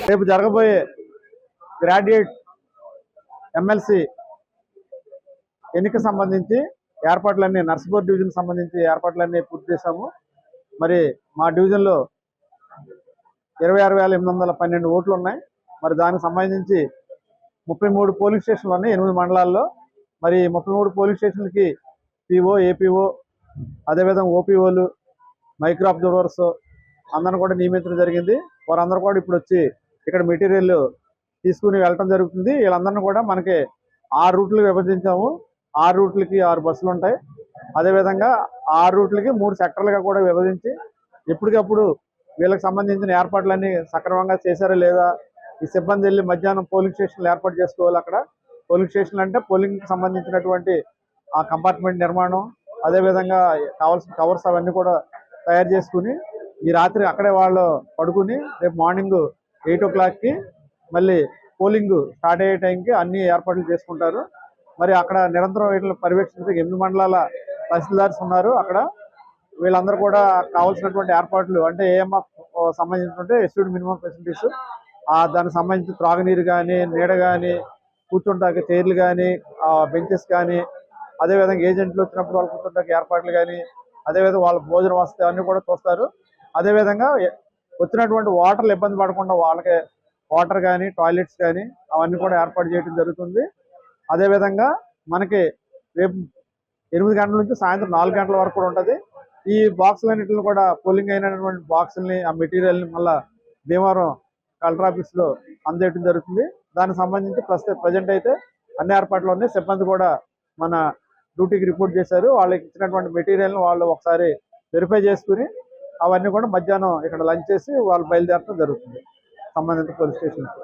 రేపు జరగబోయే graduate MLC ఎన్నిక సంబంధించి ఏర్పాట్లన్నీ నర్సాపూర్ డివిజన్ సంబంధించి ఏర్పాట్లన్నీ పూర్తి చేశాము. మరి మా డివిజన్లో 26,812 ఓట్లు ఉన్నాయి. మరి దానికి సంబంధించి 33 పోలింగ్ స్టేషన్లు ఉన్నాయి 8 మండలాల్లో. మరి 33 పోలింగ్ స్టేషన్లకి పిఓ, ఏపీఓ, అదేవిధంగా ఓపీఓలు, మైక్రో అబ్జర్వర్స్ అందరిని కూడా నియమించడం జరిగింది. వారందరూ కూడా ఇప్పుడు వచ్చి ఇక్కడ మెటీరియల్ తీసుకుని వెళ్ళటం జరుగుతుంది. వీళ్ళందరినీ కూడా మనకి 6 రూట్లు విభజించాము. 6 రూట్లకి 6 బస్సులు ఉంటాయి. అదేవిధంగా 6 రూట్లకి 3 సెక్టర్లుగా కూడా విభజించి ఎప్పటికప్పుడు వీళ్ళకి సంబంధించిన ఏర్పాట్లన్నీ సక్రమంగా చేశారా లేదా, ఈ సిబ్బంది వెళ్ళి మధ్యాహ్నం పోలింగ్ స్టేషన్లు ఏర్పాటు చేసుకోవాలి. అక్కడ పోలింగ్ స్టేషన్లు అంటే పోలింగ్కి సంబంధించినటువంటి ఆ కంపార్ట్మెంట్ నిర్మాణం, అదేవిధంగా కావాల్సిన కవర్స్ అవన్నీ కూడా తయారు చేసుకుని ఈ రాత్రి అక్కడే వాళ్ళు పడుకుని రేపు మార్నింగ్ 8 o'clockకి మళ్ళీ పోలింగ్ స్టార్ట్ అయ్యే టైంకి అన్ని ఏర్పాట్లు చేసుకుంటారు. మరి అక్కడ నిరంతరం వీటిని పర్యవేక్షించే 8 మండలాల తహసీల్దార్స్ ఉన్నారు. అక్కడ వీళ్ళందరూ కూడా కావాల్సినటువంటి ఏర్పాట్లు అంటే ఏఎంఎఫ్ సంబంధించినటువంటి ఎస్యూడ్ మినిమం ఫెసిలిటీస్, దానికి సంబంధించి త్రాగునీరు కానీ, నీడ కానీ, కూర్చుంటాకి చైర్లు కానీ, బెంచెస్ కానీ, అదేవిధంగా ఏజెంట్లు వచ్చినప్పుడు వాళ్ళు కూర్చుంటాకి ఏర్పాట్లు కానీ, అదేవిధంగా వాళ్ళ భోజన వసతి అన్నీ కూడా చూస్తారు. అదేవిధంగా వచ్చినటువంటి వాటర్లు ఇబ్బంది పడకుండా వాళ్ళకి వాటర్ కానీ, టాయిలెట్స్ కానీ అవన్నీ కూడా ఏర్పాటు చేయడం జరుగుతుంది. అదేవిధంగా మనకి రేపు 8 గంటల నుంచి సాయంత్రం 4 గంటల వరకు కూడా ఉంటుంది. ఈ బాక్సులన్నింటిని కూడా పోలింగ్ అయినటువంటి బాక్సుల్ని, ఆ మెటీరియల్ని మళ్ళీ భీమవరం కలెక్టర్ ఆఫీస్లో అందజేయడం జరుగుతుంది. దానికి సంబంధించి ప్రజెంట్ అయితే అన్ని ఏర్పాట్లు ఉన్నాయి. సిబ్బంది కూడా మన డ్యూటీకి రిపోర్ట్ చేశారు. వాళ్ళకి ఇచ్చినటువంటి మెటీరియల్ని వాళ్ళు ఒకసారి వెరిఫై చేసుకుని అవన్నీ కూడా మధ్యాహ్నం ఇక్కడ లంచ్ చేసి వాళ్ళు బయలుదేరడం జరుగుతుంది సంబంధిత పోలీస్ స్టేషన్కి.